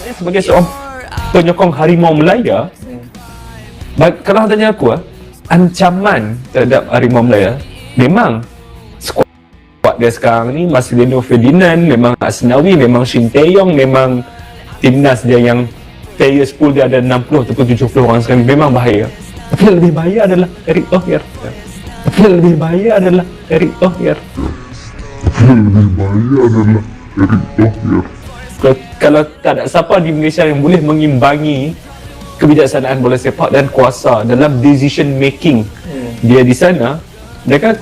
Saya sebagai seorang penyokong harimau Melaya, kalau tanya aku, ancaman terhadap harimau Melaya memang skuad dia sekarang ni Marcelino Ferdinand, memang Asnawi, memang Shin Tae-yong, memang timnas dia yang players pool dia ada 60 ataupun 70 orang sekarang, memang bahaya. Tapi yang lebih bahaya adalah Erick Thohir. Tapi yang lebih bahaya adalah Erick Thohir. Kalau tak ada siapa di Malaysia yang boleh mengimbangi kebijaksanaan bola sepak dan kuasa dalam decision making dia di sana, mereka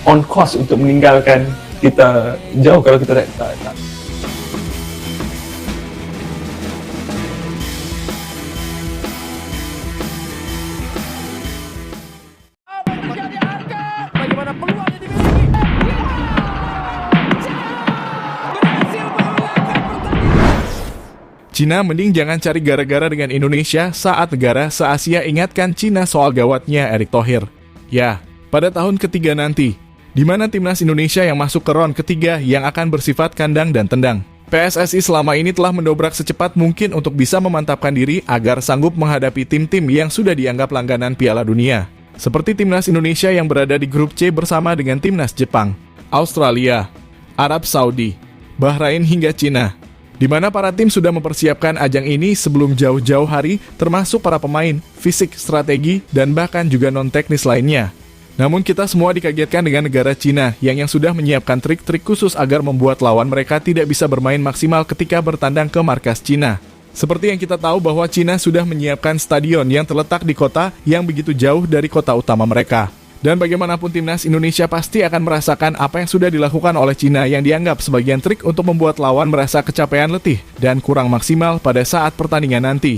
on course untuk meninggalkan kita jauh kalau kita tak. Bagaimana peluang yang dimiliki? Berhasil mengalahkan pertandingan. Cina mending jangan cari gara-gara dengan Indonesia saat negara se-Asia ingatkan Cina soal gawatnya Erick Thohir. Ya, pada tahun ketiga nanti, di mana timnas Indonesia yang masuk ke round ketiga yang akan bersifat kandang dan tendang. PSSI selama ini telah mendobrak secepat mungkin untuk bisa memantapkan diri agar sanggup menghadapi tim-tim yang sudah dianggap langganan Piala Dunia. Seperti timnas Indonesia yang berada di grup C bersama dengan timnas Jepang, Australia, Arab Saudi, Bahrain hingga Cina. Di mana para tim sudah mempersiapkan ajang ini sebelum jauh-jauh hari, termasuk para pemain, fisik, strategi, dan bahkan juga non-teknis lainnya. Namun kita semua dikagetkan dengan negara Cina yang sudah menyiapkan trik-trik khusus agar membuat lawan mereka tidak bisa bermain maksimal ketika bertandang ke markas Cina. Seperti yang kita tahu bahwa Cina sudah menyiapkan stadion yang terletak di kota yang begitu jauh dari kota utama mereka. Dan bagaimanapun timnas Indonesia pasti akan merasakan apa yang sudah dilakukan oleh Cina yang dianggap sebagian trik untuk membuat lawan merasa kecapean letih dan kurang maksimal pada saat pertandingan nanti.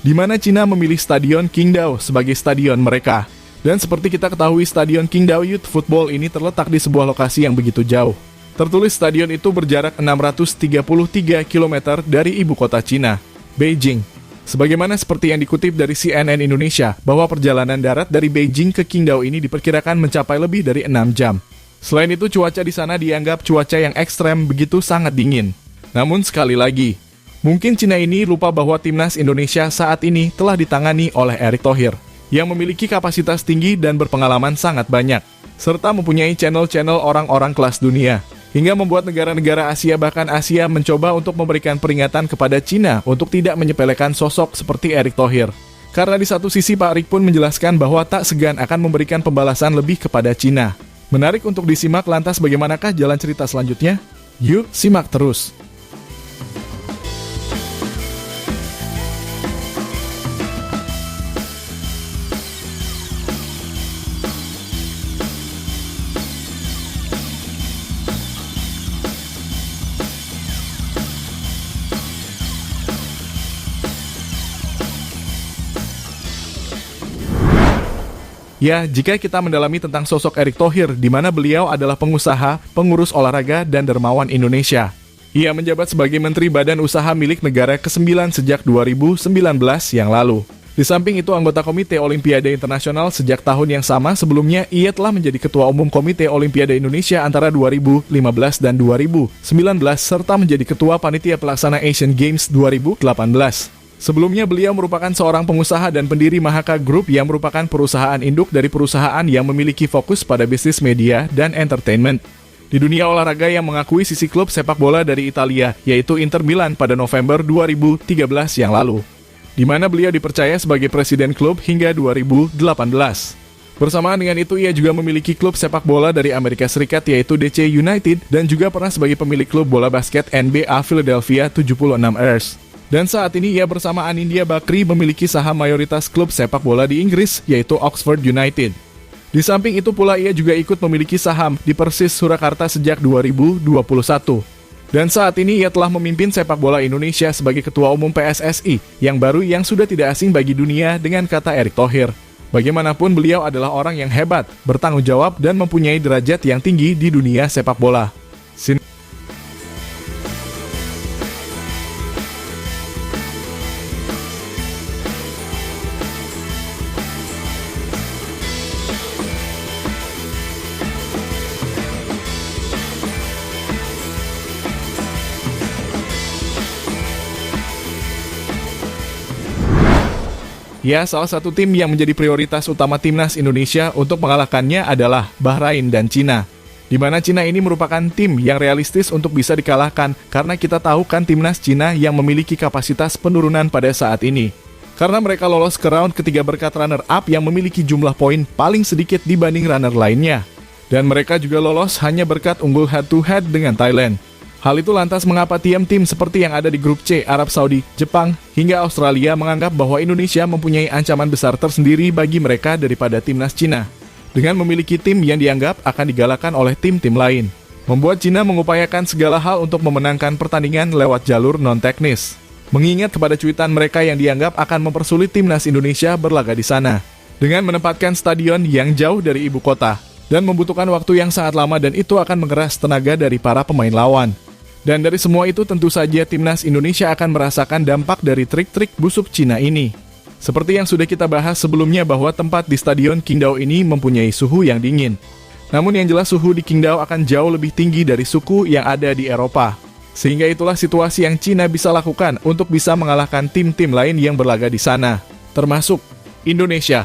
Di mana Cina memilih stadion Qingdao sebagai stadion mereka. Dan seperti kita ketahui stadion Qingdao Youth Football ini terletak di sebuah lokasi yang begitu jauh. Tertulis stadion itu berjarak 633 km dari ibu kota Cina, Beijing. Sebagaimana seperti yang dikutip dari CNN Indonesia, bahwa perjalanan darat dari Beijing ke Qingdao ini diperkirakan mencapai lebih dari 6 jam. Selain itu, cuaca di sana dianggap cuaca yang ekstrem begitu sangat dingin. Namun sekali lagi, mungkin Cina ini lupa bahwa timnas Indonesia saat ini telah ditangani oleh Erick Thohir, yang memiliki kapasitas tinggi dan berpengalaman sangat banyak, serta mempunyai channel-channel orang-orang kelas dunia. Hingga membuat negara-negara Asia bahkan Asia mencoba untuk memberikan peringatan kepada Cina untuk tidak menyepelekan sosok seperti Erick Thohir. Karena di satu sisi Pak Erick pun menjelaskan bahwa tak segan akan memberikan pembalasan lebih kepada Cina. Menarik untuk disimak, lantas bagaimanakah jalan cerita selanjutnya? Yuk simak terus. Ya, jika kita mendalami tentang sosok Erick Thohir, di mana beliau adalah pengusaha, pengurus olahraga, dan dermawan Indonesia. Ia menjabat sebagai Menteri Badan Usaha milik negara ke-9 sejak 2019 yang lalu. Di samping itu, anggota Komite Olimpiade Internasional sejak tahun yang sama sebelumnya, ia telah menjadi Ketua Umum Komite Olimpiade Indonesia antara 2015 dan 2019, serta menjadi Ketua Panitia Pelaksana Asian Games 2018. Sebelumnya beliau merupakan seorang pengusaha dan pendiri Mahaka Group yang merupakan perusahaan induk dari perusahaan yang memiliki fokus pada bisnis media dan entertainment. Di dunia olahraga yang mengakui sisi klub sepak bola dari Italia, yaitu Inter Milan pada November 2013 yang lalu. Di mana beliau dipercaya sebagai presiden klub hingga 2018. Bersamaan dengan itu, ia juga memiliki klub sepak bola dari Amerika Serikat yaitu DC United dan juga pernah sebagai pemilik klub bola basket NBA Philadelphia 76ers. Dan saat ini ia bersama Anindya Bakri memiliki saham mayoritas klub sepak bola di Inggris, yaitu Oxford United. Di samping itu pula ia juga ikut memiliki saham di Persis Surakarta sejak 2021. Dan saat ini ia telah memimpin sepak bola Indonesia sebagai Ketua Umum PSSI, yang baru yang sudah tidak asing bagi dunia dengan kata Erick Thohir. Bagaimanapun beliau adalah orang yang hebat, bertanggung jawab, dan mempunyai derajat yang tinggi di dunia sepak bola. Ya, salah satu tim yang menjadi prioritas utama timnas Indonesia untuk mengalahkannya adalah Bahrain dan Cina. Di mana Cina ini merupakan tim yang realistis untuk bisa dikalahkan karena kita tahu kan timnas Cina yang memiliki kapasitas penurunan pada saat ini. Karena mereka lolos ke round ketiga berkat runner-up yang memiliki jumlah poin paling sedikit dibanding runner lainnya. Dan mereka juga lolos hanya berkat unggul head-to-head dengan Thailand. Hal itu lantas mengapa tim-tim seperti yang ada di grup C, Arab Saudi, Jepang, hingga Australia menganggap bahwa Indonesia mempunyai ancaman besar tersendiri bagi mereka daripada timnas Cina. Dengan memiliki tim yang dianggap akan digalakkan oleh tim-tim lain, membuat Cina mengupayakan segala hal untuk memenangkan pertandingan lewat jalur non-teknis. Mengingat kepada cuitan mereka yang dianggap akan mempersulit timnas Indonesia berlaga di sana, dengan menempatkan stadion yang jauh dari ibu kota, dan membutuhkan waktu yang sangat lama dan itu akan mengeras tenaga dari para pemain lawan. Dan dari semua itu tentu saja timnas Indonesia akan merasakan dampak dari trik-trik busuk Cina ini. Seperti yang sudah kita bahas sebelumnya bahwa tempat di Stadion Qingdao ini mempunyai suhu yang dingin. Namun yang jelas suhu di Qingdao akan jauh lebih tinggi dari suku yang ada di Eropa. Sehingga itulah situasi yang Cina bisa lakukan untuk bisa mengalahkan tim-tim lain yang berlaga di sana, termasuk Indonesia.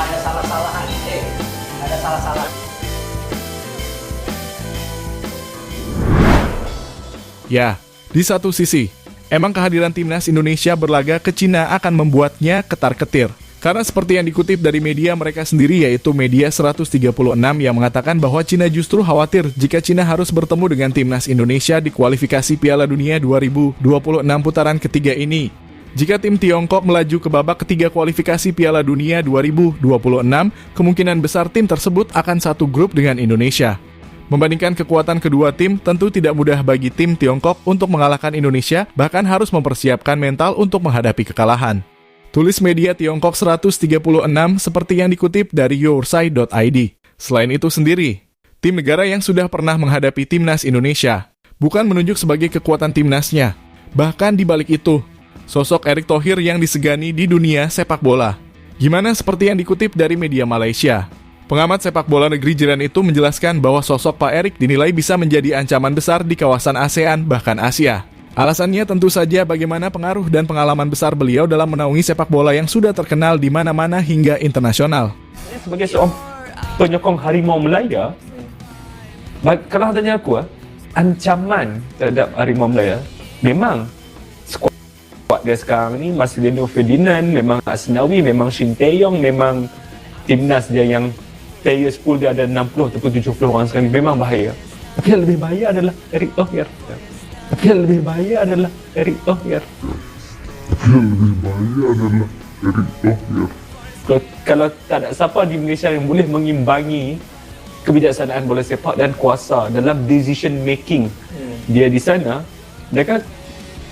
Ada salah-salahan, ada salah-salahan. Ya, di satu sisi, emang kehadiran timnas Indonesia berlaga ke Cina akan membuatnya ketar-ketir. Karena seperti yang dikutip dari media mereka sendiri yaitu Media 136 yang mengatakan bahwa Cina justru khawatir jika Cina harus bertemu dengan timnas Indonesia di kualifikasi Piala Dunia 2026 putaran ketiga ini. Jika tim Tiongkok melaju ke babak ketiga kualifikasi Piala Dunia 2026, kemungkinan besar tim tersebut akan satu grup dengan Indonesia. Membandingkan kekuatan kedua tim, tentu tidak mudah bagi tim Tiongkok untuk mengalahkan Indonesia, bahkan harus mempersiapkan mental untuk menghadapi kekalahan. Tulis media Tiongkok 136 seperti yang dikutip dari yourside.id. Selain itu sendiri, tim negara yang sudah pernah menghadapi timnas Indonesia bukan menunjuk sebagai kekuatan timnasnya. Bahkan di balik itu, sosok Erick Thohir yang disegani di dunia sepak bola. Gimana seperti yang dikutip dari media Malaysia. Pengamat sepak bola negeri jiran itu menjelaskan bahwa sosok Pak Erick dinilai bisa menjadi ancaman besar di kawasan ASEAN bahkan Asia. Alasannya tentu saja bagaimana pengaruh dan pengalaman besar beliau dalam menaungi sepak bola yang sudah terkenal di mana-mana hingga internasional. Sebagai seorang penyokong harimau Melaya, kalau tanya aku, ancaman terhadap harimau Melaya memang skuad dia sekarang ni Marcelino Ferdinand, memang Asnawi, memang Shin Tae-yong, memang timnas dia yang players pool dia ada 60 ataupun 70 orang sekarang, memang bahaya. Tapi yang lebih bahaya adalah Erick Thohir. Kalau tak ada siapa di Malaysia yang boleh mengimbangi kebijaksanaan bola sepak dan kuasa dalam decision making dia di sana, mereka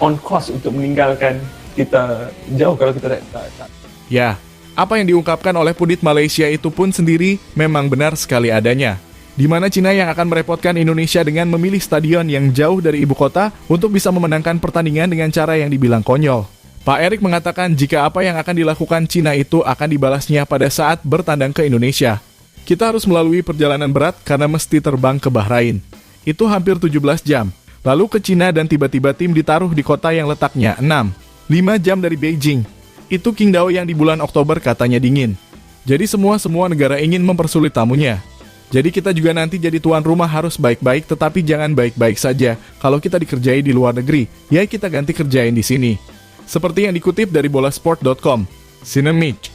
on course untuk meninggalkan kita jauh kalau kita tak. Ya, apa yang diungkapkan oleh pundit Malaysia itu pun sendiri memang benar sekali adanya. Di mana Cina yang akan merepotkan Indonesia dengan memilih stadion yang jauh dari ibu kota untuk bisa memenangkan pertandingan dengan cara yang dibilang konyol. Pak Erick mengatakan jika apa yang akan dilakukan Cina itu akan dibalasnya pada saat bertandang ke Indonesia. Kita harus melalui perjalanan berat karena mesti terbang ke Bahrain. Itu hampir 17 jam. Lalu ke Cina dan tiba-tiba tim ditaruh di kota yang letaknya 5 jam dari Beijing. Itu Qingdao yang di bulan Oktober katanya dingin. Jadi semua negara ingin mempersulit tamunya. Jadi kita juga nanti jadi tuan rumah harus baik-baik, tetapi jangan baik-baik saja. Kalau kita dikerjai di luar negeri, ya kita ganti kerjain di sini. Seperti yang dikutip dari bolasport.com, Cinemich.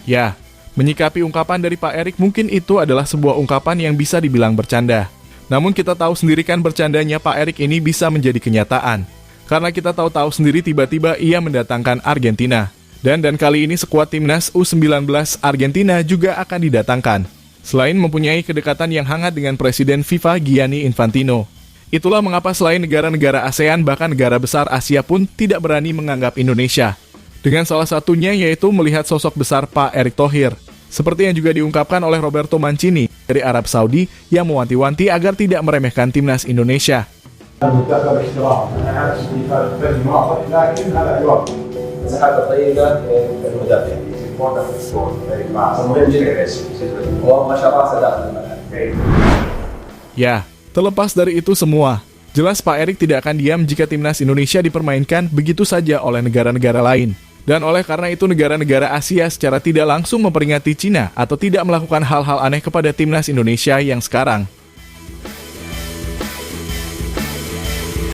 Ya, menyikapi ungkapan dari Pak Erick mungkin itu adalah sebuah ungkapan yang bisa dibilang bercanda. Namun kita tahu sendiri kan bercandanya Pak Erick ini bisa menjadi kenyataan. Karena kita tahu-tahu sendiri tiba-tiba ia mendatangkan Argentina. Dan kali ini skuad timnas U19 Argentina juga akan didatangkan. Selain mempunyai kedekatan yang hangat dengan Presiden FIFA Gianni Infantino. Itulah mengapa selain negara-negara ASEAN bahkan negara besar Asia pun tidak berani menganggap Indonesia. Dengan salah satunya yaitu melihat sosok besar Pak Erick Thohir. Seperti yang juga diungkapkan oleh Roberto Mancini dari Arab Saudi yang mewanti-wanti agar tidak meremehkan timnas Indonesia. صحة طيبة المدافع important to score very fast. Kemudian juga agresif. Oh, masya Allah sedap. Okay. Ya, terlepas dari itu semua, jelas Pak Erik tidak akan diam jika timnas Indonesia dipermainkan begitu saja oleh negara-negara lain. Dan oleh karena itu negara-negara Asia secara tidak langsung memperingati Cina atau tidak melakukan hal-hal aneh kepada timnas Indonesia yang sekarang.